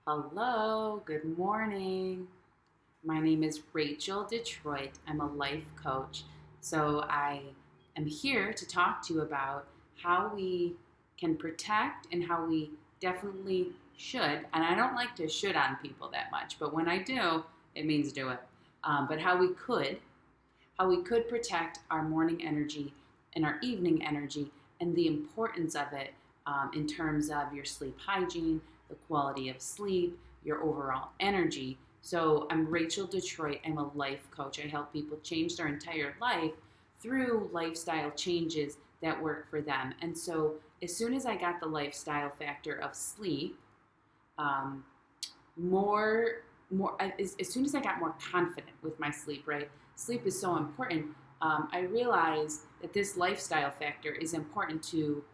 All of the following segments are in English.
Hello, good morning. My name is Rachel Detroit. I'm a life coach. So I am here to talk to you about how we can protect and how we definitely should. And I don't like to should on people that much, but when I do, it means do it. But how we could protect our morning energy and our evening energy and the importance of it in terms of your sleep hygiene, the quality of sleep, your overall energy. So I'm Rachel Detroit. I'm a life coach. I help people change their entire life through lifestyle changes that work for them. And so as soon as I got the lifestyle factor of sleep, um, more as soon as I got more confident with my sleep, right? Sleep is so important. I realized that this lifestyle factor is important to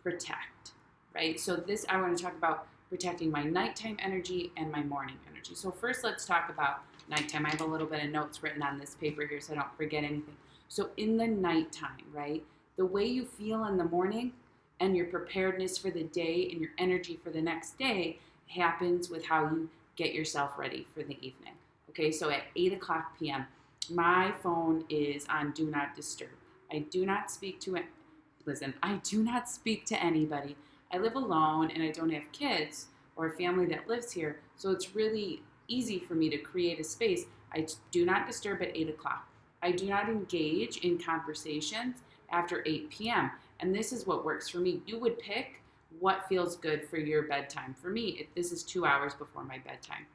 protect, right? So this I want to talk about protecting my nighttime energy and my morning energy. So first, let's talk about nighttime. I have a little bit of notes written on this paper here so I don't forget anything. So in the nighttime, right, the way you feel in the morning and your preparedness for the day and your energy for the next day happens with how you get yourself ready for the evening. Okay, so at 8 o'clock p.m., my phone is on Do Not Disturb. I do not speak to it. Listen, I do not speak to anybody. I live alone and I don't have kids or a family that lives here, so it's really easy for me to create a space. I do not disturb at 8 o'clock. I do not engage in conversations after 8 p.m. And this is what works for me. You would pick what feels good for your bedtime. For me, this is 2 hours before my bedtime.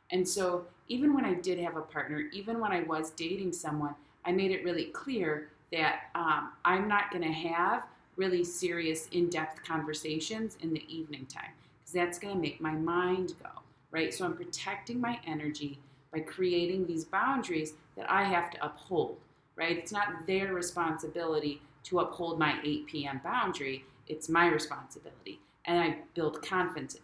And so even when I did have a partner, even when I was dating someone, I made it really clear that I'm not going to have really serious, in-depth conversations in the evening time because that's going to make my mind go, right? So I'm protecting my energy by creating these boundaries that I have to uphold, right? It's not their responsibility to uphold my 8 p.m. boundary. It's my responsibility. And I build confidence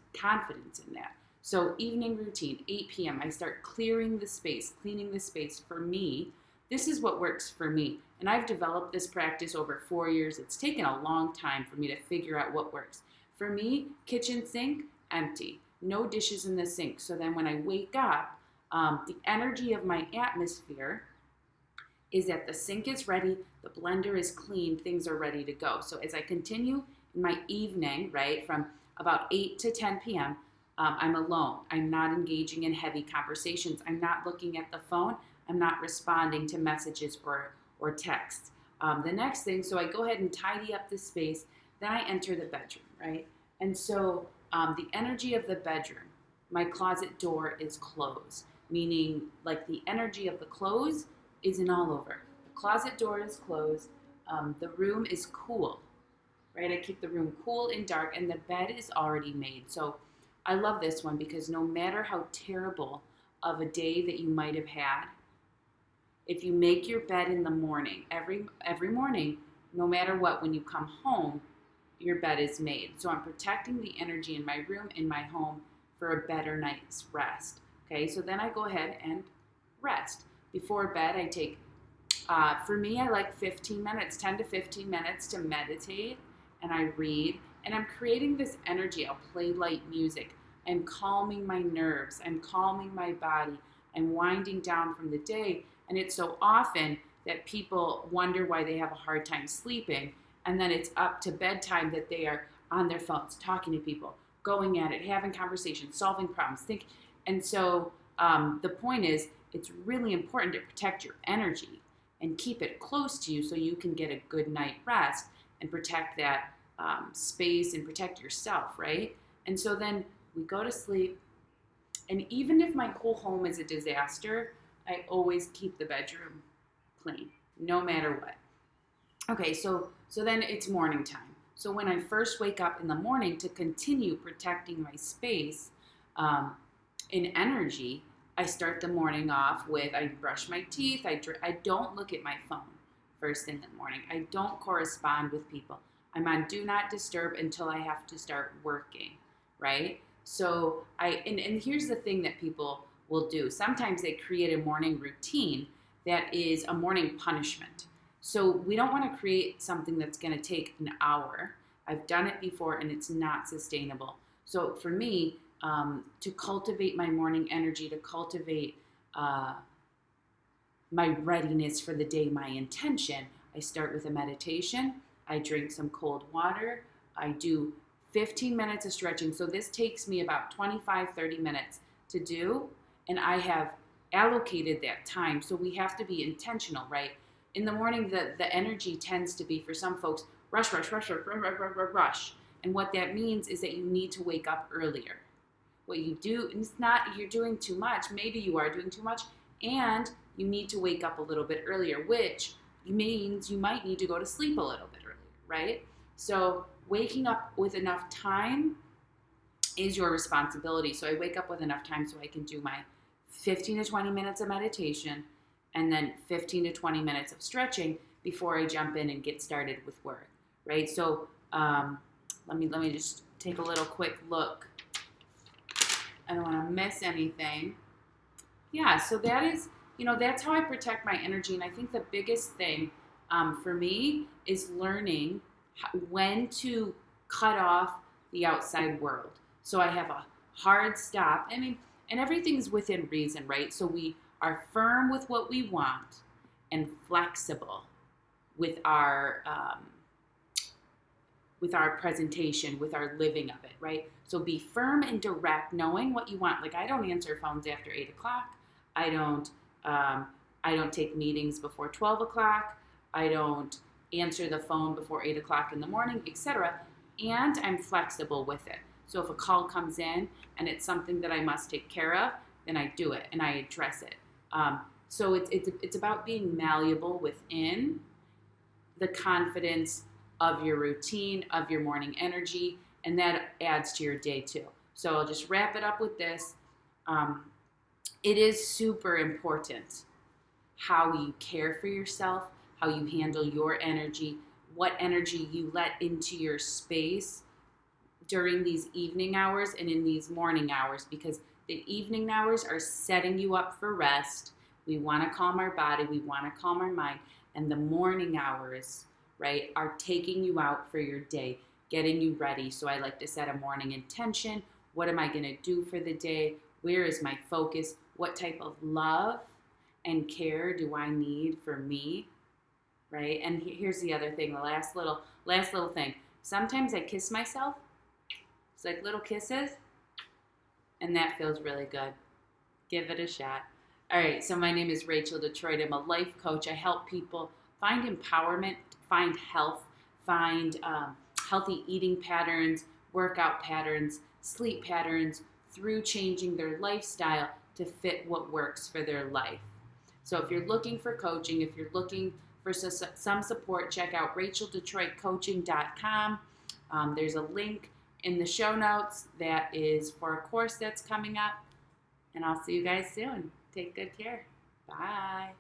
in that. So evening routine, 8 p.m., I start clearing the space, cleaning the space for me. This is what works for me. And I've developed this practice over 4 years. It's taken a long time for me to figure out what works. For me, kitchen sink, empty. No dishes in the sink. So then when I wake up, the energy of my atmosphere is that the sink is ready, the blender is clean, things are ready to go. So as I continue in my evening, right, from about 8 to 10 p.m., I'm alone. I'm not engaging in heavy conversations. I'm not looking at the phone. I'm not responding to messages or texts. The next thing, so I go ahead and tidy up the space. Then I enter the bedroom, right? And so the energy of the bedroom, my closet door is closed, meaning like the energy of the close isn't all over. The closet door is closed. The room is cool, right? I keep the room cool and dark, and the bed is already made. So I love this one because no matter how terrible of a day that you might have had, if you make your bed in the morning, every morning, no matter what, when you come home, your bed is made. So I'm protecting the energy in my room, in my home, for a better night's rest. Okay, so then I go ahead and rest. Before bed, I take, for me, I like 15 minutes, 10 to 15 minutes to meditate, and I read, and I'm creating this energy. I'll play light music. I'm calming my nerves. I'm calming my body. I'm winding down from the day. And it's so often that people wonder why they have a hard time sleeping. And then it's up to bedtime that they are on their phones, talking to people, going at it, having conversations, solving problems, thinking. And so the point is, it's really important to protect your energy and keep it close to you so you can get a good night rest and protect that space and protect yourself, right? And so then we go to sleep. And even if my whole home is a disaster, I always keep the bedroom clean, no matter what. Okay, so then it's morning time. So when I first wake up in the morning to continue protecting my space in energy, I start the morning off with, I brush my teeth, I don't look at my phone first thing in the morning. I don't correspond with people. I'm on Do Not Disturb until I have to start working, right? So and here's the thing that people will do. Sometimes they create a morning routine that is a morning punishment. So we don't want to create something that's going to take an hour. I've done it before and it's not sustainable. So for me, to cultivate my morning energy, to cultivate my readiness for the day, my intention, I start with a meditation. I drink some cold water. I do 15 minutes of stretching. So this takes me about 25, 30 minutes to do. And I have allocated that time. So we have to be intentional, right? In the morning, the energy tends to be, for some folks, rush, rush, rush, rush, rush, rush, rush, rush. And what that means is that you need to wake up earlier. What you do, it's not you're doing too much. Maybe you are doing too much. And you need to wake up a little bit earlier, which means you might need to go to sleep a little bit earlier, right? So waking up with enough time is your responsibility. So I wake up with enough time so I can do my 15 to 20 minutes of meditation and then 15 to 20 minutes of stretching before I jump in and get started with work, right? So let me just take a little quick look. I don't want to miss anything. Yeah, so that is, that's how I protect my energy. And I think the biggest thing for me is learning when to cut off the outside world. So I have a hard stop. I mean, and everything's within reason, right? So we are firm with what we want and flexible with our presentation, with our living of it, right? So be firm and direct, knowing what you want. Like, I don't answer phones after 8 o'clock. I don't take meetings before 12 o'clock. I don't answer the phone before 8 o'clock in the morning, etc. And I'm flexible with it. So if a call comes in and it's something that I must take care of, then I do it and I address it. So it's about being malleable within the confidence of your routine, of your morning energy, and that adds to your day too. So I'll just wrap it up with this. It is super important how you care for yourself, how you handle your energy, what energy you let into your space during these evening hours and in these morning hours, because the evening hours are setting you up for rest. We want to calm our body, we want to calm our mind, and the morning hours, right, are taking you out for your day, getting you ready. So I like to set a morning intention. What am I going to do for the day? Where is my focus? What type of love and care do I need for me, right? And here's the other thing, the last little thing. Sometimes I kiss myself. It's like little kisses, and that feels really good. Give it a shot. All right, so my name is Rachel Detroit. I'm a life coach. I help people find empowerment, find health, find healthy eating patterns, workout patterns, sleep patterns through changing their lifestyle to fit what works for their life. So if you're looking for coaching, if you're looking for some support, check out racheldetroitcoaching.com. There's a link in the show notes that is for a course that's coming up. And I'll see you guys soon. Take good care. Bye.